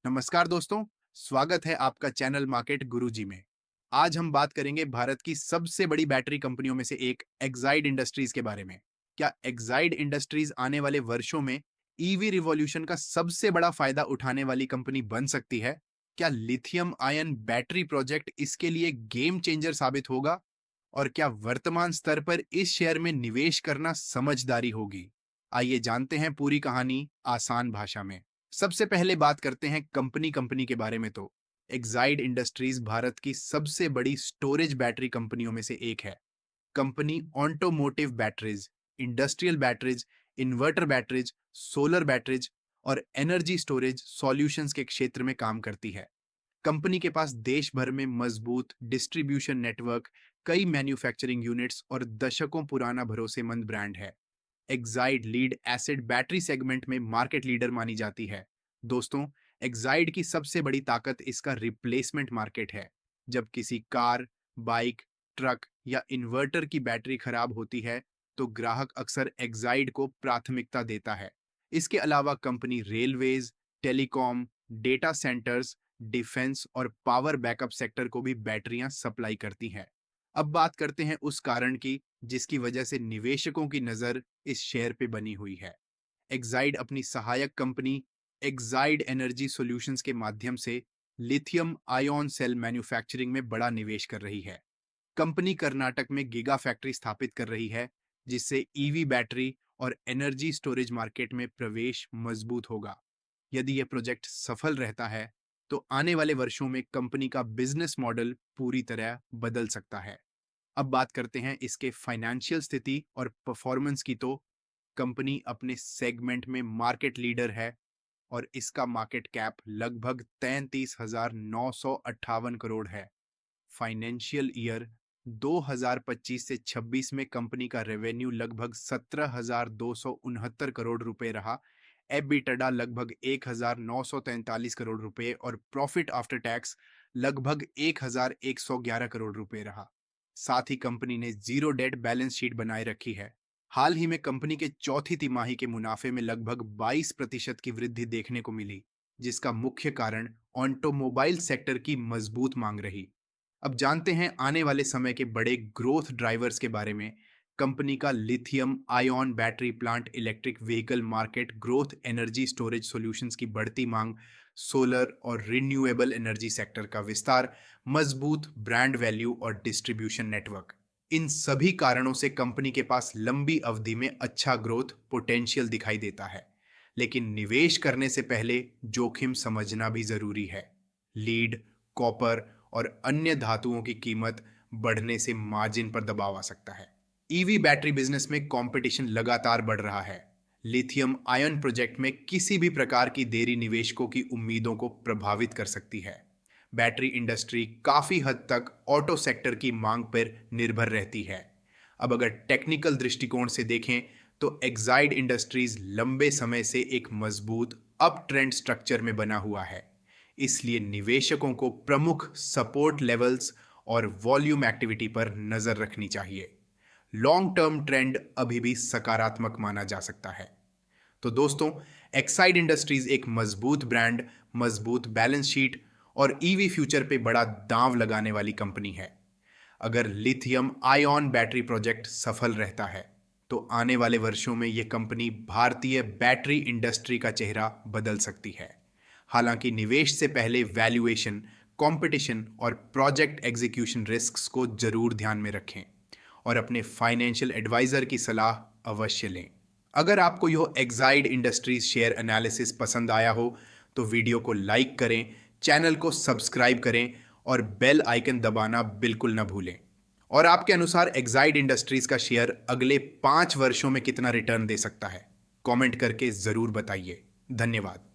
नमस्कार दोस्तों, स्वागत है आपका चैनल मार्केट गुरुजी में। आज हम बात करेंगे भारत की सबसे बड़ी बैटरी कंपनियों में से एक एक्साइड इंडस्ट्रीज के बारे में। क्या एक्साइड इंडस्ट्रीज आने वाले वर्षों में ईवी रिवॉल्यूशन का सबसे बड़ा फायदा उठाने वाली कंपनी बन सकती है? क्या लिथियम आयन बैटरी प्रोजेक्ट इसके लिए गेम चेंजर साबित होगा? और क्या वर्तमान स्तर पर इस शेयर में निवेश करना समझदारी होगी? आइए जानते हैं पूरी कहानी आसान भाषा में। सबसे पहले बात करते हैं कंपनी कंपनी के बारे में। तो एक्साइड इंडस्ट्रीज भारत की सबसे बड़ी स्टोरेज बैटरी कंपनियों में से एक है। Company automotive batteries, industrial batteries, inverter batteries, solar batteries और एनर्जी स्टोरेज सॉल्यूशंस के क्षेत्र में काम करती है। कंपनी के पास देश भर में मजबूत डिस्ट्रीब्यूशन नेटवर्क, कई मैन्युफैक्चरिंग यूनिट्स और दशकों पुराना भरोसेमंद ब्रांड है। Exide lead acid battery segment में मार्केट लीडर मानी जाती है। दोस्तों, एक्साइड की सबसे बड़ी ताकत इसका रिप्लेसमेंट मार्केट है। जब किसी कार, बाइक, ट्रक या इन्वर्टर की बैटरी खराब होती है, तो ग्राहक अक्सर एक्साइड को प्राथमिकता देता है। इसके अलावा company railways, telecom, data centres, defence और पावर बैकअप सेक्टर को भी बैटरियां सप्लाई करती हैं। अब बात करते हैं उस कारण की जिसकी वजह से निवेशकों की नजर इस शेयर पे बनी हुई है। एक्साइड अपनी सहायक कंपनी एक्साइड एनर्जी सॉल्यूशंस के माध्यम से लिथियम आयन सेल मैन्युफैक्चरिंग में बड़ा निवेश कर रही है। कंपनी कर्नाटक में गीगा फैक्ट्री स्थापित कर रही है, जिससे ईवी बैटरी और एनर्जी स्टोरेज मार्केट में प्रवेश मजबूत होगा। यदि यह प्रोजेक्ट सफल रहता है, तो आने वाले वर्षों में कंपनी का बिजनेस मॉडल पूरी तरह बदल सकता है। अब बात करते हैं इसके फाइनेंशियल स्थिति और परफॉर्मेंस की। तो कंपनी अपने सेगमेंट में मार्केट लीडर है और इसका मार्केट कैप लगभग 33,958 करोड़ है। फाइनेंशियल ईयर 2025 से 26 में कंपनी का रेवेन्यू लगभग 17,269 करोड़ रुपए रहा। एबिटडा लगभग 1,943 करोड़ रुपए और प्रॉफिट आफ्टर टैक्स लगभग 1,111 करोड़ रुपए रहा। साथ ही कंपनी ने जीरो डेट बैलेंस शीट बनाए रखी है। हाल ही में कंपनी के चौथी तिमाही के मुनाफे में लगभग 22% की वृद्धि देखने को मिली, जिसका मुख्य कारण ऑटोमोबाइल सेक्टर की मजबूत मांग रही। अब जानते हैं आने वाले समय के बड़े ग्रोथ ड्राइवर्स के बारे में। कंपनी का lithium ion battery plant, electric vehicle market growth, energy storage solutions की बढ़ती मांग, सोलर और रिन्यूएबल एनर्जी सेक्टर का विस्तार, मजबूत ब्रांड वैल्यू और डिस्ट्रीब्यूशन नेटवर्क, इन सभी कारणों से कंपनी के पास लंबी अवधि में अच्छा ग्रोथ पोटेंशियल दिखाई देता है। लेकिन निवेश करने से पहले जोखिम समझना भी जरूरी है। लीड, कॉपर और अन्य धातुओं की कीमत बढ़ने से मार्जिन पर दबाव आ सकता है। ईवी बैटरी बिजनेस में कंपटीशन लगातार बढ़ रहा है। लिथियम आयन प्रोजेक्ट में किसी भी प्रकार की देरी निवेशकों की उम्मीदों को प्रभावित कर सकती है। बैटरी इंडस्ट्री काफी हद तक ऑटो सेक्टर की मांग पर निर्भर रहती है। अब अगर टेक्निकल दृष्टिकोण से देखें, तो एक्साइड इंडस्ट्रीज लंबे समय से एक मजबूत अप ट्रेंड स्ट्रक्चर में बना हुआ है। इसलिए निवेशकों को प्रमुख सपोर्ट लेवल्स और वॉल्यूम एक्टिविटी पर नजर रखनी चाहिए। लॉन्ग टर्म ट्रेंड अभी भी सकारात्मक माना जा सकता है। तो दोस्तों, एक्साइड इंडस्ट्रीज एक मजबूत ब्रांड, मजबूत बैलेंस शीट और ईवी फ्यूचर पे बड़ा दांव लगाने वाली कंपनी है। अगर लिथियम आयन बैटरी प्रोजेक्ट सफल रहता है, तो आने वाले वर्षों में यह कंपनी भारतीय बैटरी इंडस्ट्री का चेहरा बदल सकती है। हालांकि निवेश से पहले वैल्यूएशन, कंपटीशन और प्रोजेक्ट एग्जीक्यूशन रिस्क्स को जरूर ध्यान में रखें और अपने फाइनेंशियल एडवाइजर की सलाह अवश्य लें। अगर आपको यह एक्साइड इंडस्ट्रीज शेयर एनालिसिस पसंद आया हो, तो वीडियो को लाइक करें, चैनल को सब्सक्राइब करें और बेल आइकन दबाना बिल्कुल न भूलें। और आपके अनुसार एक्साइड इंडस्ट्रीज का शेयर अगले 5 वर्षों में कितना रिटर्न दे सकता है? कमेंट करके जरूर बताइए। धन्यवाद।